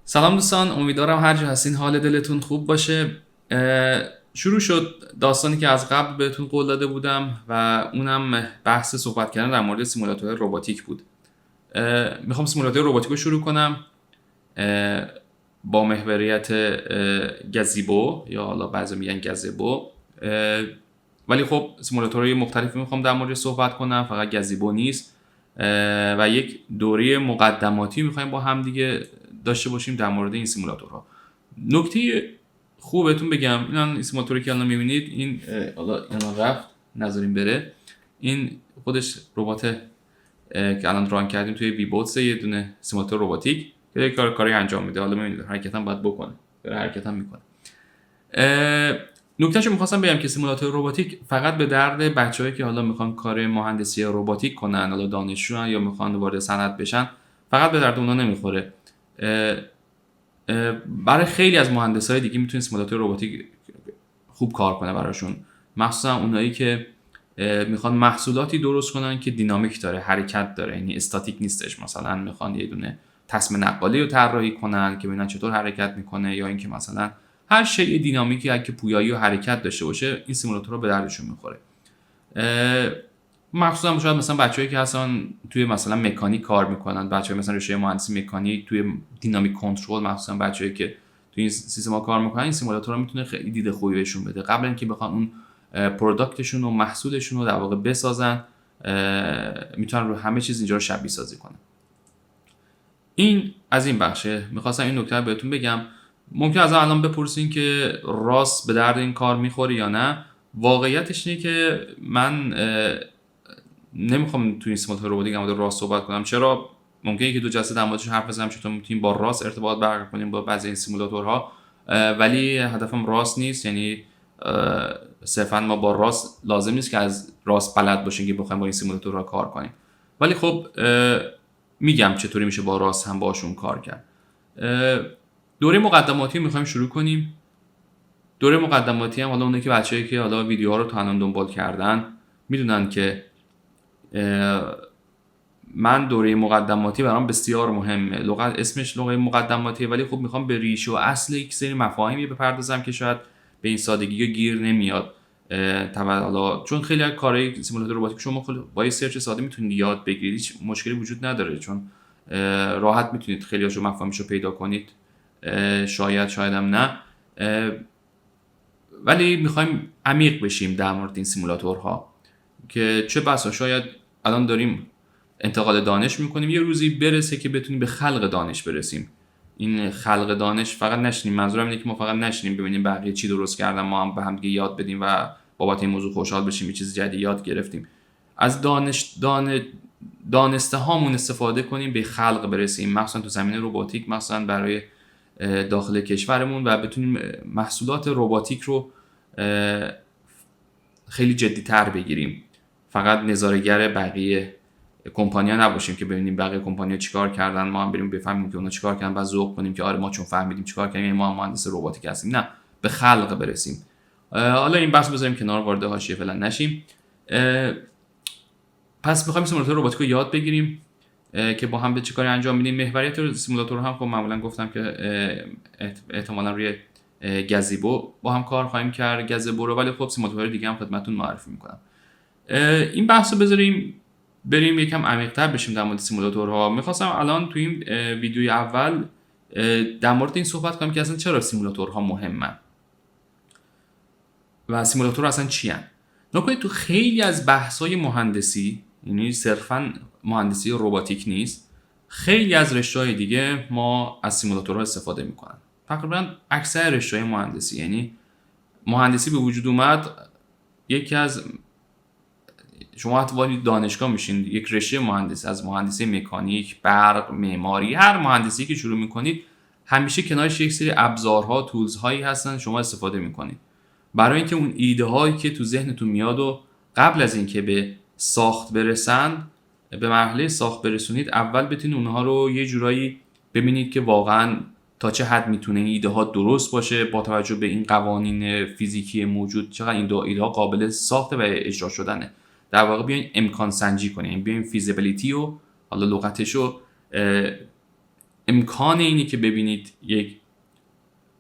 سلام دوستان، امیدوارم هر جا هستین حال دلتون خوب باشه. شروع شد داستانی که از قبل بهتون قول داده بودم و اونم بحث صحبت کردن در مورد سیمولاتور رباتیک بود. میخوام سیمولاتور رباتیک رو شروع کنم با محوریت گزیبو یا حالا بعضی میگن گزیبو، ولی خب سیمولاتورهای مختلفی میخوام در مورد صحبت کنم، فقط گزیبو نیست. و یک دوره مقدماتی میخوایم با هم دیگه داشته باشیم در مورد این سیمولاتورها. نکته خوب بهتون بگم، این سیمولاتوری که الان میبینید این حالا الان رفت نذاریم بره، این خودش ربات که الان ران کردیم توی ویبوتس، یه دونه سیمولاتور رباتیک که کاری انجام میده. حالا میبینید حرکت هم باید بکنه، حرکت هم میکنه. نکتهشو میخواستم بگم که سیمولاتور رباتیک فقط به درد بچه‌هایی که حالا میخوان کار مهندسی رباتیک کنن، حالا دانشجوان یا میخوان وارد صنعت بشن، فقط به درد اونا نمیخوره. برای خیلی از مهندسای دیگه میتونه سیمولاتور رباتیک خوب کار کنه براشون، مخصوصا اونایی که میخوان محصولاتی درست کنن که دینامیک داره، حرکت داره، یعنی استاتیک نیستش. مثلا میخوان یه دونه تصمیم نقالی رو طراحی کنن که ببینن چطور حرکت میکنه، یا اینکه مثلا هر شیء دینامیکی که پویایی و حرکت داشته باشه، این سیمولاتورها به دردشون میخوره. مخصوصا شاید مثلا بچه‌ای که هستن توی مثلا مکانیک کار میکنن، بچه‌ای مثلا رشته مهندسی مکانیک توی دینامیک کنترل، مخصوصا بچه‌ای که توی این سیستما کار میکنن، این سیمولاتورها میتونه خیلی دید خوبی بهشون بده قبل اینکه بخوان اون پروداکتشون و محصولشون رو در واقع بسازن. میتونن رو همه چیز اینجا رو شبیه سازی کنن. این از این بخشه. میخواستم این نکته رو بهتون بگم. ممکن از الان بپرسین که راست به درد این کار میخوره یا نه. واقعیتش اینه که من نمیخوام توی این سیمولاتور رباتیک در مورد راست صحبت کنم. چرا؟ ممکنه که دو جلسه در موردش حرف بزنم چطور میتونیم با راست ارتباط برقرار کنیم با بعضی این سیمولاتورها، ولی هدفم راست نیست. یعنی صرفا ما با راست لازم نیست که از راست بلد باشیم که بخوایم با این سیمولاتورها کار کنیم، ولی خب میگم چطوری میشه با راست هم باشون کار کرد. دوره مقدماتی میخوایم شروع کنیم. دوره مقدماتی هم حالا اونایی که بچه‌ای که حالا ویدیوها رو تا الان دنبال کردن میدونن که من دوره مقدماتی برام بسیار مهمه. لغت اسمش لغت مقدماتیه، ولی خب میخوام به ریشه و اصل یک سری مفاهیمی بپردازم که شاید به این سادگی گیر نمیاد. حالا چون خیلی از کارهای سیمولاتور رباتیک شما با یه سرچ ساده میتونید یاد بگیرید، هیچ مشکلی وجود نداره، چون راحت میتونید خیلی از مفاهیمشو پیدا کنید. شاید هم نه، ولی میخوایم عمیق بشیم در مورد این سیمولاتورها که چه بسا شاید الان داریم انتقال دانش میکنیم، یه روزی برسه که بتونیم به خلق دانش برسیم. این خلق دانش فقط نشینیم، منظورم اینه که ما فقط نشینیم ببینیم بقیه چی درست کردن، ما هم به هم دیگه یاد بدیم و بابت این موضوع خوشحال بشیم، یه چیز جدید یاد گرفتیم. از دانسته هامون استفاده کنیم به خلق برسیم، مخصوصا تو زمینه رباتیک، مخصوصا برای داخل کشورمون، و بتونیم محصولات رباتیک رو خیلی جدی‌تر بگیریم. فقط نظاره‌گر بقیه کمپانی‌ها نباشیم که ببینیم بقیه کمپانی‌ها چیکار کردن، ما هم بریم بفهمیم که اونا چیکار کردن، بعد ذوق کنیم که آره ما چون فهمیدیم چیکار کردیم ما هم مهندس رباتیک هستیم. نه، به خلق برسیم. حالا این بحث بذاریم کنار، وارد حاشیه فعلا نشیم. پس می‌خوایم سیمولاتور رباتیک رو یاد بگیریم که با هم به چه کاری انجام میدیم. محوریت سیمولاتور هم خب معمولا گفتم که احتمالاً روی گزیبو با هم کار خواهیم کرد، گزیبو رو، ولی خب سیمولاتور دیگه هم خدمتتون معرفی میکنم. این بحث رو بذاریم بریم یکم عمیق‌تر بشیم در مورد سیمولاتورها. میخواستم الان تو این ویدیوی اول در مورد این صحبت کنم که اصلا چرا سیمولاتورها مهمن و سیمولاتورها اصلا چی هستن. نکنید تو خیلی از بحث‌های مهندسی، یعنی صرفاً مهندسی رباتیک نیست، خیلی از رشته‌های دیگه ما از سیمولاتورها استفاده میکنن. تقریبا اکثر رشته‌های مهندسی، یعنی مهندسی به وجود اومد، یکی از شما حتی وارد دانشگاه میشین، یک رشته مهندسی، از مهندسی مکانیک، برق، معماری، هر مهندسی که شروع میکنید همیشه کنارش یک سری ابزارها، تولز هایی هستن شما استفاده میکنید برای اینکه اون ایده هایی که تو ذهنتون میاد و قبل از اینکه به ساخت برسن، به مرحله ساخت برسونید، اول بتونید اونها رو یه جورایی ببینید که واقعا تا چه حد میتونه این ایده ها درست باشه با توجه به این قوانین فیزیکی موجود، چقدر این ایده ها قابل ساخت و اجرا شدنه. در واقع بیاین امکان سنجی کنیم، بیاین فیزیبیلیتی و حالا لغتشو امکان اینی که ببینید یک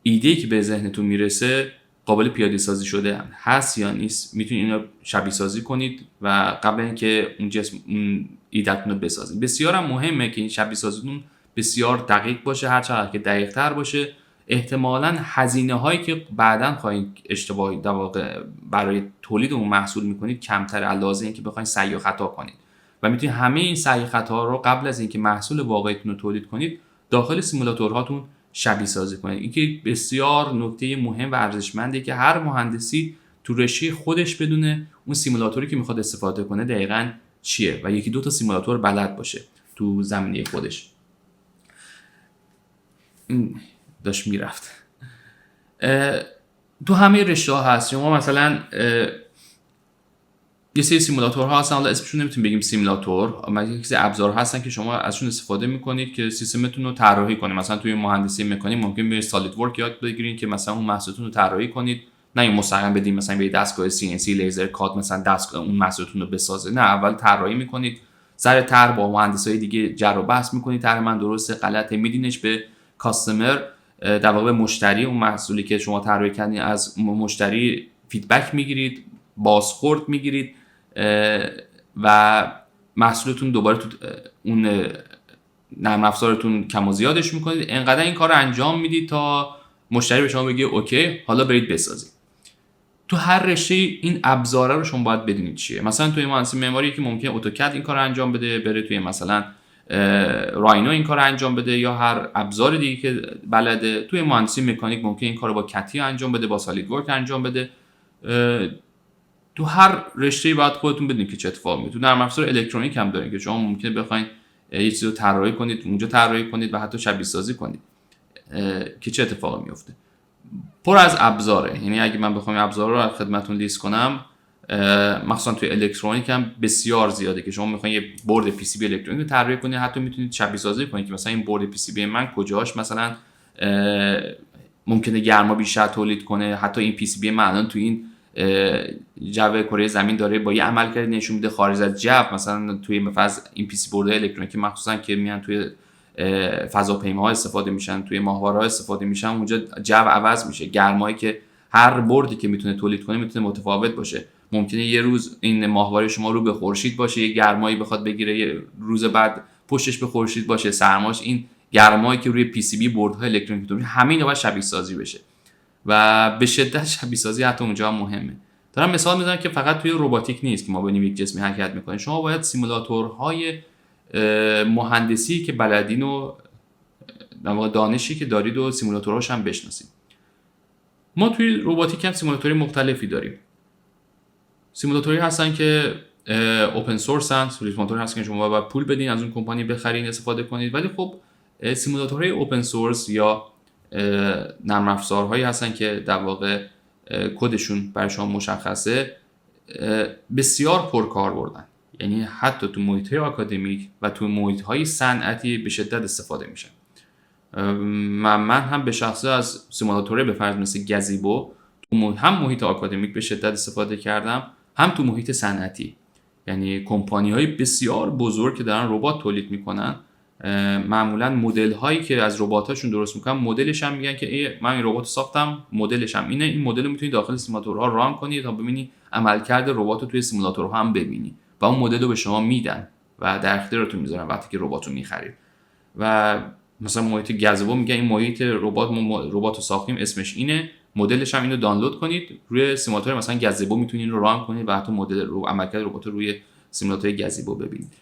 ایده‌ای که به ذهنتون میرسه قابل پیاده سازی شده هست یا نیست، میتونید اینو شبیه سازی کنید و قبل اینکه اون جسم اون ایده‌تون رو بسازید. بسیار هم مهمه که این شبیه سازیتون بسیار دقیق باشه. هر چقدر که دقیق تر باشه احتمالاً هزینه هایی که بعداً خواهید اشتباهی در واقع برای تولید اون محصول میکنید کمتر، علاوه اینکه بخواید سعی و خطا کنید و میتونید همه این سعی و خطا رو قبل از اینکه محصول واقعیتون رو تولید کنید داخل سیمولاتورهاتون شبیه سازی کنید. این که بسیار نکته مهم و ارزشمنده که هر مهندسی تو رشته خودش بدونه اون سیمولاتوری که میخواد استفاده کنه دقیقاً چیه و یکی دو تا سیمولاتور بلد باشه تو زمینه خودش. داشت میرفت تو همه رشته ها هست. شما مثلا یه سری سیمولاتورها هستن، حالا اسمشون نمیتونیم بگیم سیمولاتور، اما یه سری ابزار هستن که شما ازشون استفاده میکنید که سیستمتون رو طراحی کنید. مثلا توی مهندسی مکانیک ممکن برید سالید ورک یاد بگیرید که مثلا اون محصولتون رو طراحی کنید، نه این مستقیم بدید مثلا به دستگاه CNC لیزر کات مثلا دستگاه اون محصولتون رو بسازه. نه، اول طراحی میکنید، سر طرح با مهندسای دیگه جر و بحث میکنید، طرح من درسته غلطه، میدینش به کاستمر، در واقع مشتری اون محصولی که شما طراحی کردین از مشتری فیدبک میگیرید، بازخورد میگیرید و محصولتون دوباره تو اون نرم افزارتون کم و زیادش میکنید. انقدر این کار رو انجام میدید تا مشتری به شما بگه اوکی حالا برید بسازید. تو هر رشته این ابزاره رو شما باید بدونید چیه. مثلا توی مهندسی معماری که ممکنه اتوکد این کار رو انجام بده، بره توی مثلا راینو این کار رو انجام بده یا هر ابزار دیگه که بلده. توی مهندسی مکانیک ممکنه این کار رو با کتی انجام بده، با سالید ورک انجام بده. تو هر رشته‌ای باید خودتون بدونید که چه اتفاقی میفته. تو نرم افزار الکترونیک هم دارین که شما ممکنه بخواید یه چیزی رو طراحی کنید، اونجا طراحی کنید و حتی شبیه سازی کنید که چه اتفاقی میفته. پر از ابزاره. یعنی اگه من بخوام ابزار رو خدمتتون لیست کنم، مخصوصا توی الکترونیک هم بسیار زیاده که شما میخواین یه بورد پی سی بی الکترونیک رو طراحی کنید، حتی میتونید شبیه سازی کنید که مثلا این بورد پی سی بی من کجاش مثلا ممکنه گرما بیشتر تولید کنه، حتی این پی سی بی من الان توی این جو کره زمین داره با یه عملکرد نشون میده خارج از جو، مثلا توی این پی سی بورد الکترونیکی مخصوصا که میان توی فضاپیماها استفاده میشن، توی ماهواره‌ها استفاده میشن، اونجا جو عوض میشه. گرمایی که هر بردی که میتونه تولید کنه میتونه متفاوت باشه. ممکنه یه روز این ماهواره شما رو به خورشید باشه، یه گرمایی بخواد بگیره، یه روز بعد پشتش به خورشید باشه، سرماش. این گرمایی که روی پی سی بی بردهای الکترونیکی میشه، همین باید شبیه سازی بشه و به شدت شبیه سازی حتی اونجا هم مهمه. دارم مثال میزنم که فقط توی رباتیک نیست که ما ببینیم یک جسمی حرکت میکنه. شما باید سیمولاتورهای مهندسی که بلدین و در واقع دانشی که دارید و سیمولاتورهاش هم بشناسید. ما توی رباتیک هم سیمولاتوری مختلفی داریم. سیمولاتوری هستن که اوپن سورس هستن، سیمولاتوری هستن که شما باید پول بدین از اون کمپانی بخرین استفاده کنید. ولی خب سیمولاتورهای اوپن سورس یا نرم افزارهایی هستن که در واقع کدشون برای شما مشخصه، بسیار پرکار بردن. یعنی حتی تو محیط‌های آکادمیک و تو محیط‌های صنعتی به شدت استفاده میشن. من هم به شخصه از سیمولاتوری به فرض مثل گزیبو تو هم محیط آکادمیک به شدت استفاده کردم، هم تو محیط صنعتی. یعنی کمپانی‌های بسیار بزرگ که دارن ربات تولید میکنن، معمولا مدل هایی که از رباتاشون درست میکنن مدلش هم میگن که من این ربات ساختم، مدلش هم اینه، این مدل رو میتونید داخل سیمولاتورها ران کنید تا ببینی عملکرد ربات رو توی سیمولاتورها هم ببینی و اون مدل رو به شما میدن و در اختیارتون میذارن وقتی که ربات رو میخرید. و مثلا محیط گزبو میگن این محیط ربات رو ساختیم، اسمش اینه، مدلش هم اینو دانلود کنید روی سیمولاتور مثلا گزبو میتونید رو ران کنید و حتی مدل رو عملکرد ربات رو روی سیمولاتور گزبو ببینید.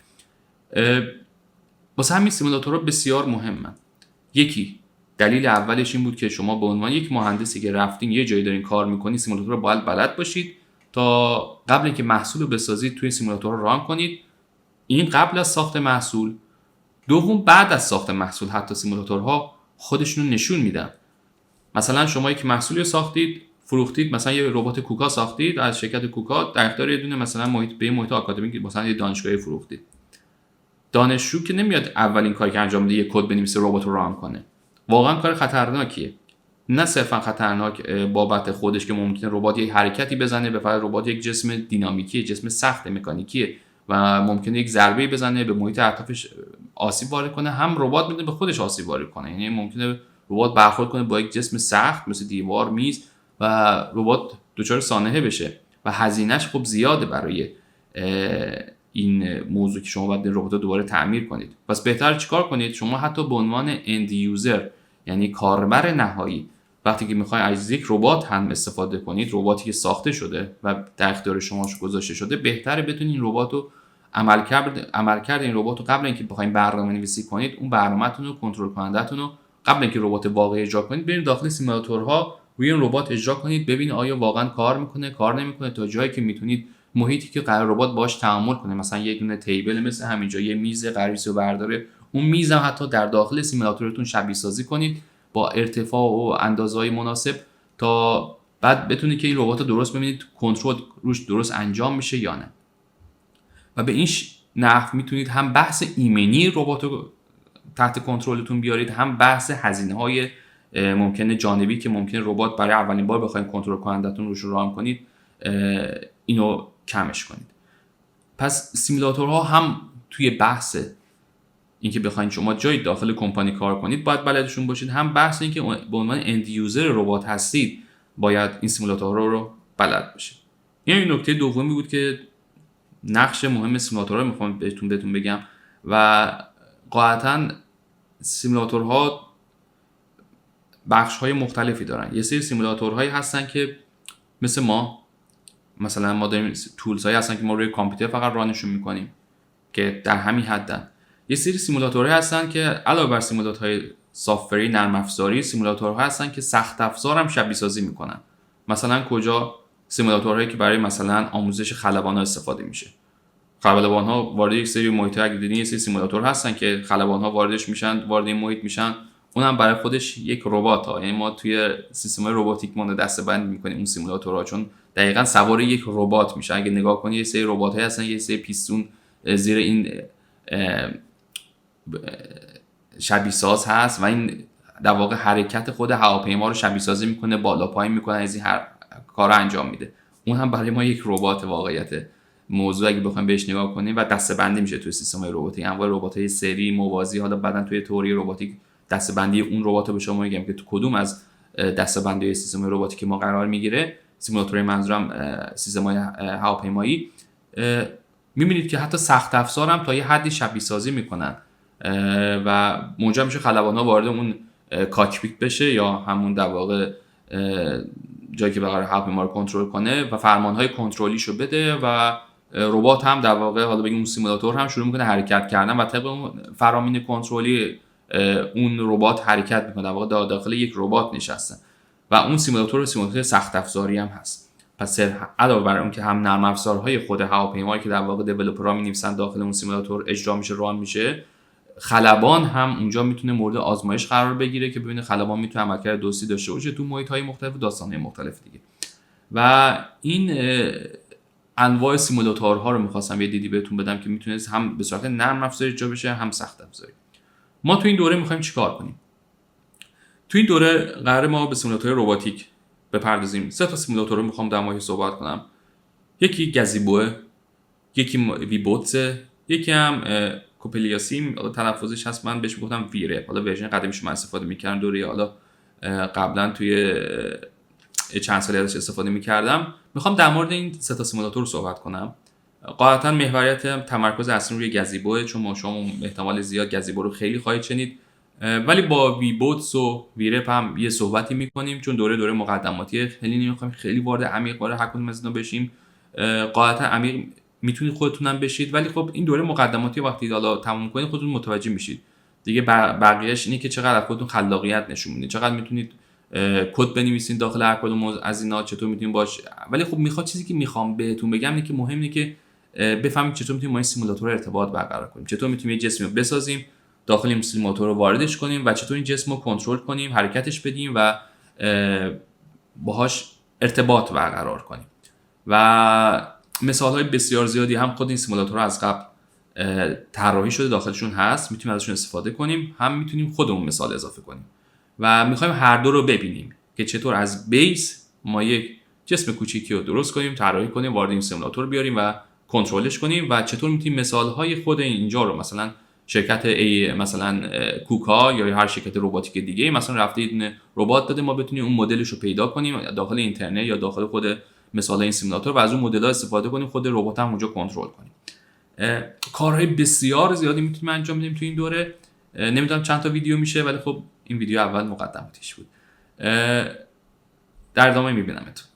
واسه همین سیمولاتورها بسیار مهمن. یکی دلیل اولش این بود که شما به عنوان یک مهندسی که رفتین یه جایی دارین کار میکنید، سیمولاتور رو باید بلد باشید تا قبل اینکه محصول رو بسازید توی سیمولاتور ران کنید. این قبل از ساخت محصول. دوم بعد از ساخت محصول حتی سیمولاتورها خودشون رو نشون میدن. مثلا شما یک محصولی رو ساختید، فروختید، مثلا یه ربات کوکا ساختید از شرکت کوکا، در اختیار یه دونه مثلا محیط آکادمیک مثلا یه دانشگاهی فروختید. دانشجو که نمیاد اولین کاری که انجام میده یه کد بنویسه ربات رو ران کنه. واقعا کار خطرناکیه. نه صرفا خطرناک بابت خودش که ممکنه ربات یک حرکتی بزنه، به فرض ربات یک جسم دینامیکیه، جسم سخت مکانیکیه و ممکنه یک ضربه بزنه به محیط اطرافش آسیب وارد کنه، هم ربات میتونه به خودش آسیب وارد کنه. یعنی ممکنه ربات برخورد کنه با یک جسم سخت مثل دیوار، میز و ربات دچار سانحه بشه و هزینهش خب زیاده برای این موضوع که شما باید ربات رو دوباره تعمیر کنید. پس بهتر چیکار کنید؟ شما حتی به عنوان اند یوزر، یعنی کاربر نهایی، وقتی که میخواید از یک ربات هم استفاده کنید، رباتی که ساخته شده و در اختیار شما گذاشته شده، بهتره بتونید این ربات رو عملکرد این ربات رو قبل اینکه بخواید برنامه‌نویسی کنید، اون برنامه‌تون رو، کنترل کننده‌تون رو قبل اینکه ربات واقعی اجرا کنید، برید داخل سیمولاتورها روی این ربات اجرا کنید، ببینید آیا واقعا کار میکنه، کار نمیکنه، تا جایی که میتونید محیطی که قرار ربات باهاش تعامل کنه، مثلا یه دونه تیبل مثل همینجا، یه میز قرار برداره، اون میز هم حتی در داخل سیمولاتورتون شبیه سازی کنید با ارتفاع و اندازه‌های مناسب، تا بعد بتونید که این ربات رو درست ببینید کنترل روش درست انجام میشه یا نه. و به این نحو میتونید هم بحث ایمنی ربات رو تحت کنترلتون بیارید، هم بحث هزینه‌های ممکنه جانبی که ممکنه ربات برای اولین بار بخواید کنترل کنندتون روش رام کنید اینو کمش کنید. پس سیمولاتورها هم توی بحث اینکه بخواید شما جای داخل کمپانی کار کنید باید بلدشون باشید، هم بحث اینکه به عنوان اند یوزر ربات هستید باید این سیمولاتورها رو بلد باشید. این نکته دومی بود که نقش مهم سیمولاتورها میخوام بهتون بگم. و قاعدتاً سیمولاتورها بخش‌های مختلفی دارن. یه سری سیمولاتورهایی هستن که مثل مثلا ما داریم تولزهایی هستن که ما روی کامپیوتر فقط رانشون میکنیم که در همین حدن. یه سری سیمولاتورهایی هستن که علاوه بر سیمولاتورهای سافت‌وری نرم افزاری، سیمولاتورها هستن که سخت افزار هم شبیه سازی میکنن. مثلا کجا؟ سیمولاتورهایی که برای مثلا آموزش خلبان‌ها استفاده میشه. خلبان‌ها وارد یک سری محیط، اگه دیدین یه سری سیمولاتور هستن که خلبان‌ها وارد این محیط میشن، اونم برای خودش یک ربات ها. یعنی ما توی سیستم‌های رباتیک ما دسته‌بندی می‌کنیم اون سیمولاتورها، چون دقیقاً سوار یک ربات میشه. اگه نگاه کنید یه سری ربات‌ها هستن، یه سری پیستون زیر این شبیه ساز هست و این در واقع حرکت خود هواپیما رو شبیه سازی میکنه، بالا پایین میکنه، از این هر کار انجام میده. اون هم برای ما یک ربات واقعیت موضوع اگه بخوایم بهش نگاه کنیم و دسته‌بندی میشه توی سیستم‌های رباتیک. انواع ربات‌های سری، موازی، حالا بعداً توی تئوری رباتیک دسته‌بندی اون ربات رو به شما میگم که تو کدوم از دسته‌بندی سیستم رباتیک ما قرار میگیره. سیمولاتور منظورم سیستم‌های هواپیمایی. میبینید که حتی سخت افزار هم تا یه حدی شبیه سازی میکنن و منجر میشه خلبان‌ها وارد اون کاکپیت بشه یا همون در واقع جایی که قرار هواپیما رو کنترل کنه و فرمان‌های کنترلیشو بده و ربات هم در واقع حالا بگیم اون سیمولاتور هم شروع میکنه حرکت کردن و طبق اون فرامین کنترلی اون ربات حرکت میکنه، در واقع داخل یک ربات نشسته و اون سیمولاتور سخت افزاری هم هست. پس علاوه بر اون که هم نرم افزارهای خود هواپیمایی که در واقع دیولپرها می‌نویسن داخل اون سیمولاتور اجرا میشه، ران میشه، خلبان هم اونجا میتونه مورد آزمایش قرار بگیره که ببینه خلبان میتونه عملکرد درستی داشته باشه تو محیط‌های مختلف و داستان‌های مختلف دیگه. و این انواع سیمولاتورها رو می‌خواستم یه دیدی بهتون بدم که میتونه هم به صورت نرم افزاری اجرا بشه هم سخت افزاری. ما تو این دوره می‌خوایم چیکار کنیم؟ تو این دوره قراره ما به سیمولاتور رباتیک بپردازیم. 3 تا سیمولاتور رو می‌خوام در مورد صحبت کنم. یکی گازیبوه، یکی ویبوتس، یکی هم کوپلیاسیم، حالا تلفظش هست، من بهش میگفتم ویره، حالا ورژن قدیمیش من استفاده می‌کردم دوره، حالا قبلا توی چند سالی ازش استفاده می‌کردم. می‌خوام در مورد این 3 تا سیمولاتور رو صحبت کنم. قاعدتاً محوریت تمرکز اصلی روی گازیبوه، چون شما احتمال زیاد گازیبو رو خیلی خواهید شنید، ولی با ویبوتس و ویرپ هم یه صحبتی می‌کنیم چون دوره مقدماتیه، خیلی نمی‌خوایم خیلی وارد عمیق وارد هر کدوم از اینا بشیم. قاعدتاً عمیق میتونید خودتون هم بشید، ولی خب این دوره مقدماتی وقتی حالا تموم کنید خودتون متوجه میشید دیگه. بقیه‌اش اینه که چقدر خودتون خلاقیت نشون میدید، چقدر میتونید کد بنویسید داخل هر کدوم از اینا، چطور میتونید باش. ولی خب میخواد چیزی که میخوام بهتون بگم اینه که مهم اینه که بفهمید چطور میتونیم با این سیمولاتور ارتباط برقرار کنیم، چطور میتونیم یه جسمی رو بسازیم، داخل این سیمولاتور رو واردش کنیم و چطور این جسم رو کنترل کنیم، حرکتش بدیم و باهاش ارتباط برقرار کنیم. و مثال‌های بسیار زیادی هم خود این سیمولاتورها از قبل طراحی شده داخلشون هست، میتونیم ازشون استفاده کنیم، هم میتونیم خودمون مثال اضافه کنیم و میخوایم هر دو رو ببینیم که چطور از بیس ما یک جسم کوچیکی رو درست کنیم، طراحی کنیم، وارد این سیمولاتور بیاریم و کنترلش کنیم و چطور میتونیم مثال‌های خود اینجا رو مثلا شرکت مثلا کوکا یا هر شرکت رباتیک دیگه مثلا رفته یه ربات داده، ما بتونیم اون مدلش رو پیدا کنیم داخل اینترنت یا داخل خود مثلا این سیمولاتور و از اون مدل‌ها استفاده کنیم، خود ربات هم اونجا کنترل کنیم. کارهای بسیار زیادی میتونیم انجام بدیم تو این دوره. نمیدونم چند تا ویدیو میشه، ولی خب این ویدیو اول مقدماتش بود. در ادامه میبینمتون.